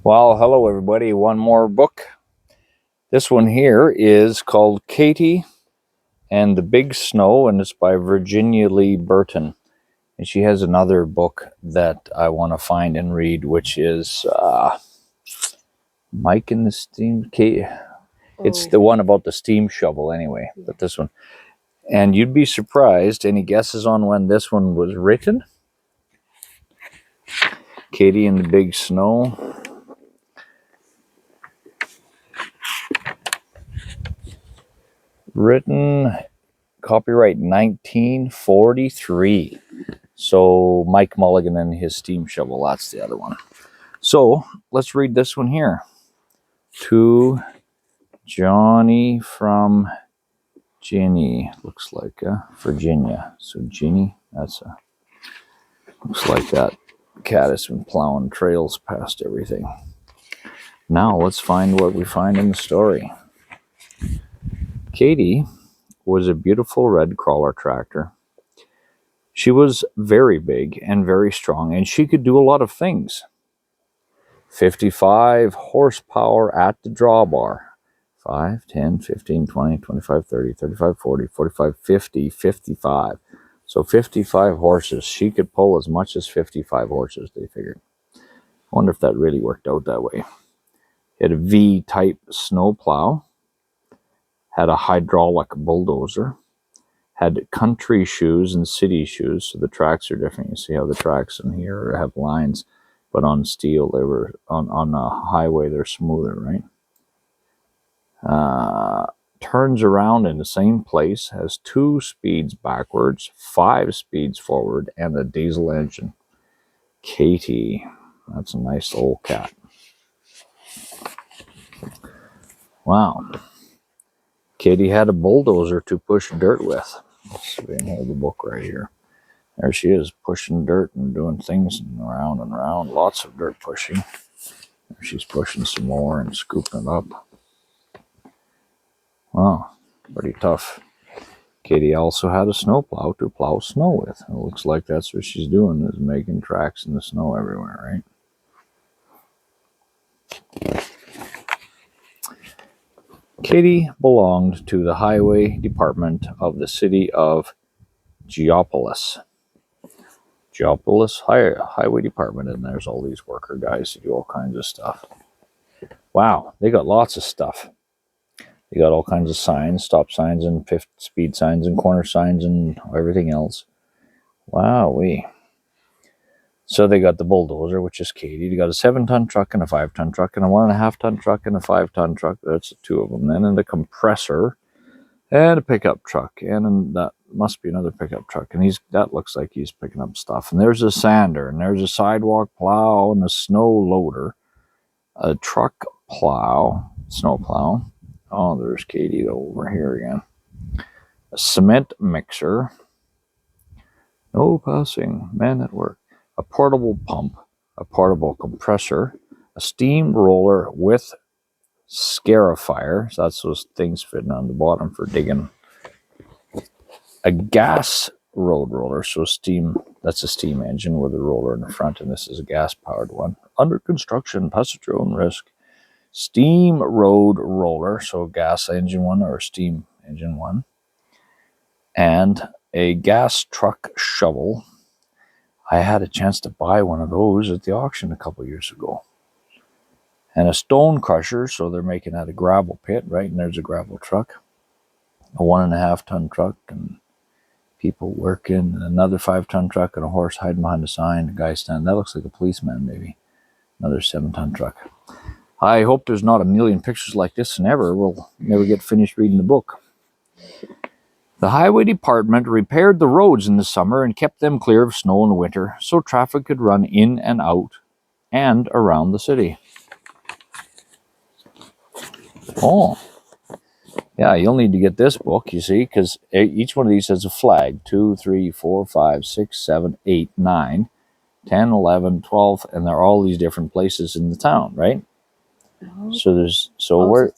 Well, hello everybody. One more book. This one here is called Katy and the Big Snow, and it's by Virginia Lee Burton. And she has another book that I want to find and read, which is Mike and the Steam... It's the one about the steam shovel anyway, but this one. And you'd be surprised, any guesses on when this one was written? Katy and the Big Snow. Written, copyright 1943. So Mike Mulligan and his steam shovel, that's the other one. So let's read this one here. To Johnny from Ginny, looks like Virginia. So Ginny, looks like that cat has been plowing trails past everything. Now let's find what we find in the story. Katy was a beautiful red crawler tractor. She was very big and very strong, and she could do a lot of things. 55 horsepower at the drawbar. 5, 10, 15, 20, 25, 30, 35, 40, 45, 50, 55. So 55 horses. She could pull as much as 55 horses, they figured. I wonder if that really worked out that way. It had a V-type snow plow. Had a hydraulic bulldozer. Had country shoes and city shoes. So the tracks are different. You see how the tracks in here have lines. But on steel, they were on a highway, they're smoother, right? Turns around in the same place, has 2 speeds backwards, 5 speeds forward, and a diesel engine. Katy, that's a nice old cat. Wow. Katy had a bulldozer to push dirt with. Let's see if we can hold the book right here. There she is, pushing dirt and doing things around and around. Lots of dirt pushing. There she's pushing some more and scooping it up. Wow, pretty tough. Katy also had a snowplow to plow snow with. It looks like that's what she's doing, is making tracks in the snow everywhere, right? Katy belonged to the highway department of the city of Geopolis. Geopolis highway department, and there's all these worker guys who do all kinds of stuff. Wow, they got lots of stuff. They got all kinds of signs, stop signs and speed signs and corner signs and everything else. Wowee. So they got the bulldozer, which is Katy. They got a 7-ton truck and a 5-ton truck and a 1.5-ton truck and a 5-ton truck. That's the 2 of them. Then and a compressor and a pickup truck. And that must be another pickup truck. And that looks like he's picking up stuff. And there's a sander and there's a sidewalk plow and a snow loader. A truck plow, snow plow. Oh, there's Katy over here again. A cement mixer. No passing. Man at work. A portable pump. A portable compressor. A steam roller with scarifier. So that's those things fitting on the bottom for digging. A gas road roller. So steam. That's a steam engine with a roller in the front. And this is a gas-powered one. Under construction. Pass at your own risk. Steam road roller, so gas engine one or steam engine one, and a gas truck shovel. I had a chance to buy one of those at the auction a couple years ago. And a stone crusher, so they're making out a gravel pit, right? And there's a gravel truck, a 1.5-ton truck, and people working, and another 5-ton truck, and a horse hiding behind a sign, a guy standing. That looks like a policeman, maybe. Another 7-ton truck. I hope there's not a million pictures like this and ever. We'll never get finished reading the book. The highway department repaired the roads in the summer and kept them clear of snow in the winter, so traffic could run in and out and around the city. Oh, yeah, you'll need to get this book, you see, because each one of these has a flag. 2, 3, 4, 5, 6, 7, 8, 9, 10, 11, 12, and they're all these different places in the town, right? So where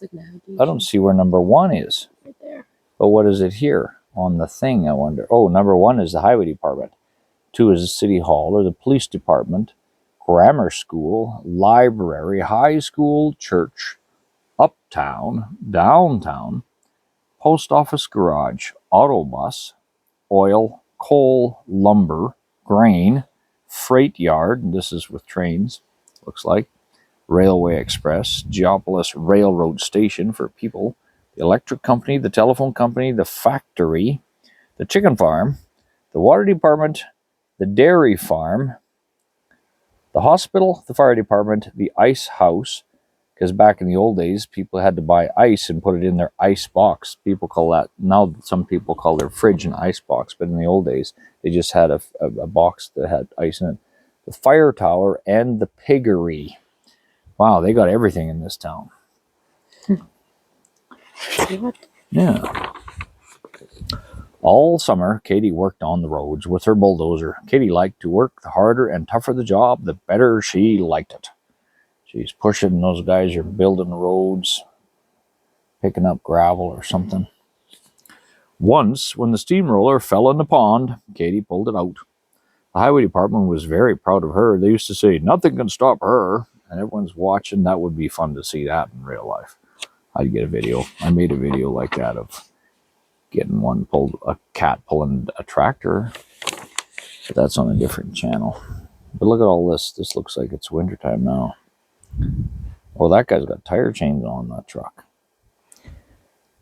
I don't see where number 1 is. Right there. But what is it here on the thing, I wonder? Oh, number 1 is the highway department. 2 is the city hall or the police department. grammar school, library, high school, church, uptown, downtown, post office garage, auto bus, oil, coal, lumber, grain, freight yard, and this is with trains, looks like, railway express, Geopolis railroad station for people, the electric company, the telephone company, the factory, the chicken farm, the water department, the dairy farm, the hospital, the fire department, the ice house, because back in the old days, people had to buy ice and put it in their ice box. People call that, now some people call their fridge an ice box, but in the old days, they just had a box that had ice in it. The fire tower and the piggery. Wow, they got everything in this town. What? Yeah. All summer, Katy worked on the roads with her bulldozer. Katy liked to work. The harder and tougher the job, the better she liked it. She's pushing, those guys are building the roads, picking up gravel or something. Once, when the steamroller fell in the pond, Katy pulled it out. The highway department was very proud of her. They used to say, nothing can stop her. And everyone's watching. That would be fun to see that in real life. I'd get a video. I made a video like that of getting one pulled, a cat pulling a tractor. But that's on a different channel. But look at all this. This looks like it's wintertime now. Well, that guy's got tire chains on that truck.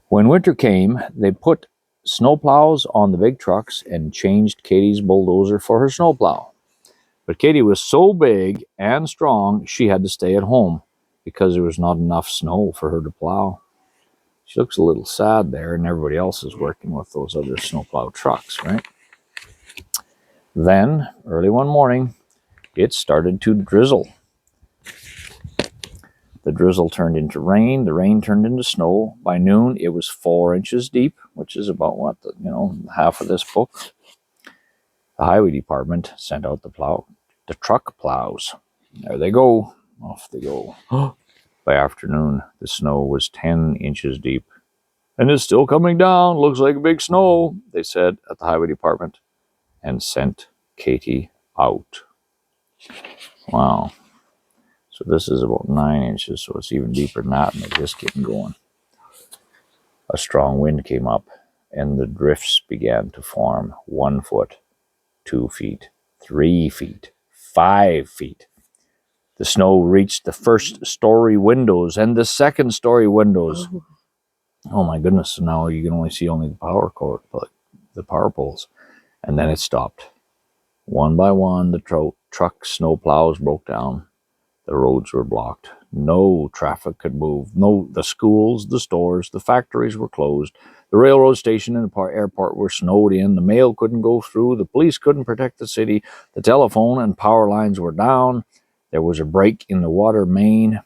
When winter came, they put snowplows on the big trucks and changed Katy's bulldozer for her snowplow. But Katy was so big and strong, she had to stay at home because there was not enough snow for her to plow. She looks a little sad there, and everybody else is working with those other snowplow trucks, right? Then, early one morning, it started to drizzle. The drizzle turned into rain. The rain turned into snow. By noon, it was 4 inches deep, which is about half of this book. The highway department sent out the truck plows. There they go. Off they go. By afternoon, the snow was 10 inches deep. And it's still coming down. Looks like a big snow, they said at the highway department, and sent Katy out. Wow. So this is about 9 inches, so it's even deeper than that, and they're just getting going. A strong wind came up, and the drifts began to form. 1 foot, 2 feet, 3 feet, 5 feet. The snow reached the first story windows and the second story windows. Oh my goodness, so now you can only see the power poles. And then it stopped. One by one, the truck snow plows broke down. The roads were blocked. No traffic could move. The schools, the stores, the factories were closed. The railroad station and the airport were snowed in. The mail couldn't go through. The police couldn't protect the city. The telephone and power lines were down. There was a break in the water main.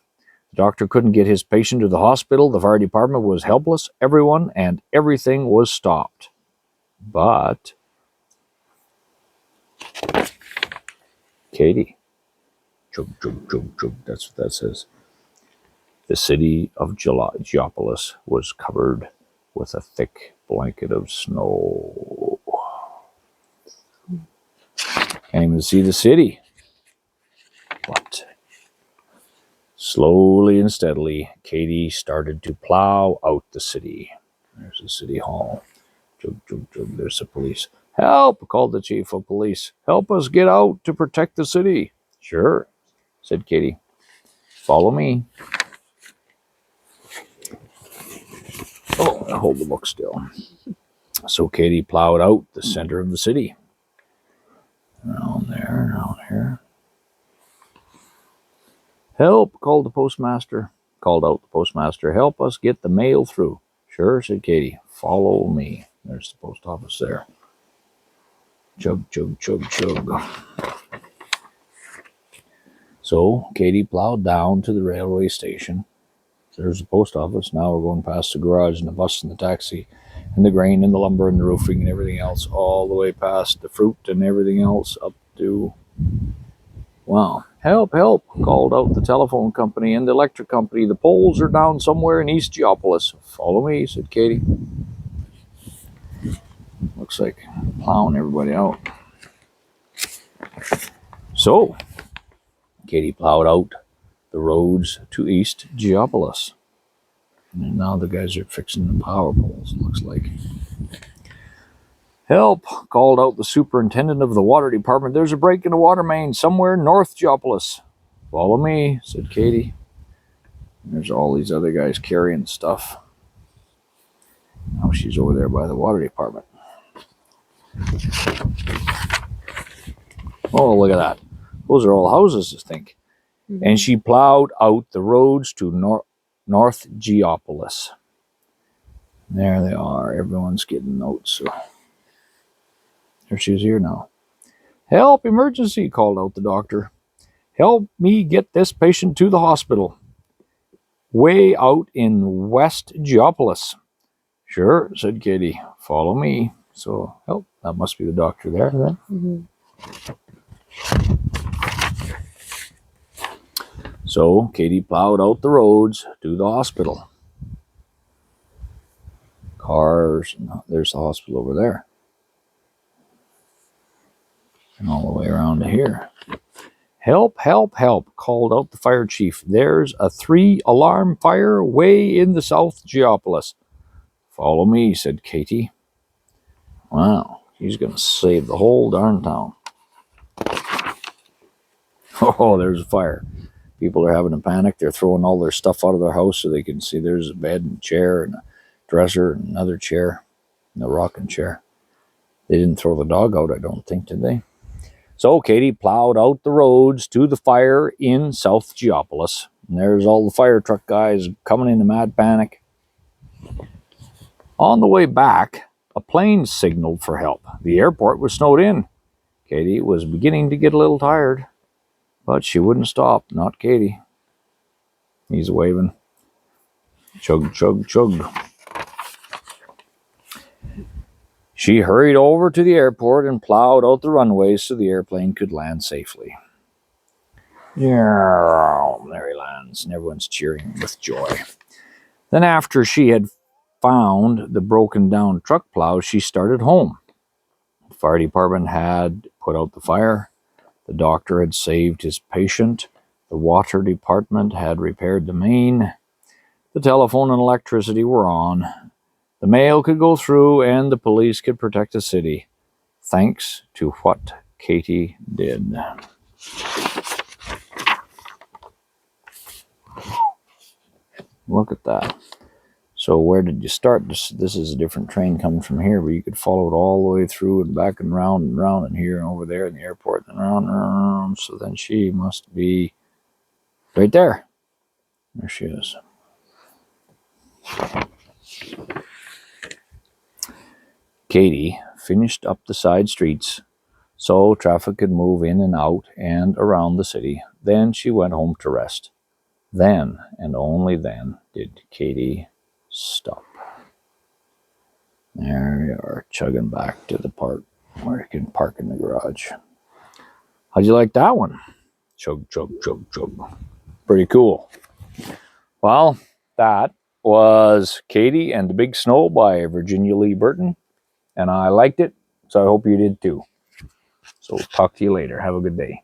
The doctor couldn't get his patient to the hospital. The fire department was helpless. Everyone and everything was stopped. But Katy, chug, chug, chug, chug, that's what that says. The city of Geopolis was covered with a thick blanket of snow. Can't even see the city. But slowly and steadily, Katy started to plow out the city. There's the city hall. Chug, chug, chug. There's the police. Help, called the chief of police. Help us get out to protect the city. Sure, said Katy. Follow me. Oh, I hold the book still. So Katy plowed out the center of the city. Around there, around here. Help, called the postmaster. Called out the postmaster. Help us get the mail through. Sure, said Katy. Follow me. There's the post office there. Chug, chug, chug, chug. So Katy plowed down to the railway station. There's the post office. Now we're going past the garage and the bus and the taxi and the grain and the lumber and the roofing and everything else, all the way past the fruit and everything else up to... Wow. Help, help, called out the telephone company and the electric company. The poles are down somewhere in East Geopolis. Follow me, said Katy. Looks like plowing everybody out. So, Katy plowed out the roads to East Geopolis. And now the guys are fixing the power poles, it looks like. Help, called out the superintendent of the water department. There's a break in the water main somewhere north Geopolis. Follow me, said Katy. There's all these other guys carrying stuff. Now she's over there by the water department. Oh, look at that. Those are all houses, I think. Mm-hmm. And she plowed out the roads to North Geopolis. There they are. Everyone's getting notes. So there she is here now. Help, emergency, called out the doctor. Help me get this patient to the hospital. Way out in West Geopolis. Sure, said Katy. Follow me. So, help. That must be the doctor there then. Mm-hmm. So, Katy plowed out the roads to the hospital. Cars. There's the hospital over there. And all the way around to here. Help, help, help, called out the fire chief. There's a 3-alarm fire way in the South Geopolis. Follow me, said Katy. Wow, he's going to save the whole darn town. Oh, there's a fire. People are having a panic. They're throwing all their stuff out of their house so they can see there's a bed and chair and a dresser and another chair and a rocking chair. They didn't throw the dog out, I don't think, did they? So Katy plowed out the roads to the fire in South Geopolis. And there's all the fire truck guys coming in a mad panic. On the way back, a plane signaled for help. The airport was snowed in. Katy was beginning to get a little tired, but she wouldn't stop. Not Katy. He's waving. Chug, chug, chug. She hurried over to the airport and plowed out the runways so the airplane could land safely. Yeah, there he lands, and everyone's cheering with joy. Then after she had found the broken down truck plow, she started home. The fire department had put out the fire. The doctor had saved his patient. The water department had repaired the main. The telephone and electricity were on. The mail could go through and the police could protect the city. Thanks to what Katy did. Look at that. So where did you start? This is a different train coming from here, but you could follow it all the way through and back and round and here and over there in the airport and around and around. So then she must be right there. There she is. Katy finished up the side streets so traffic could move in and out and around the city. Then she went home to rest. Then, and only then, did Katy stop. There we are, chugging back to the park where you can park in the garage. How'd you like that one? Chug, chug, chug, chug. Pretty cool. Well, that was Katy and the Big Snow by Virginia Lee Burton. And I liked it, so I hope you did too. So talk to you later. Have a good day.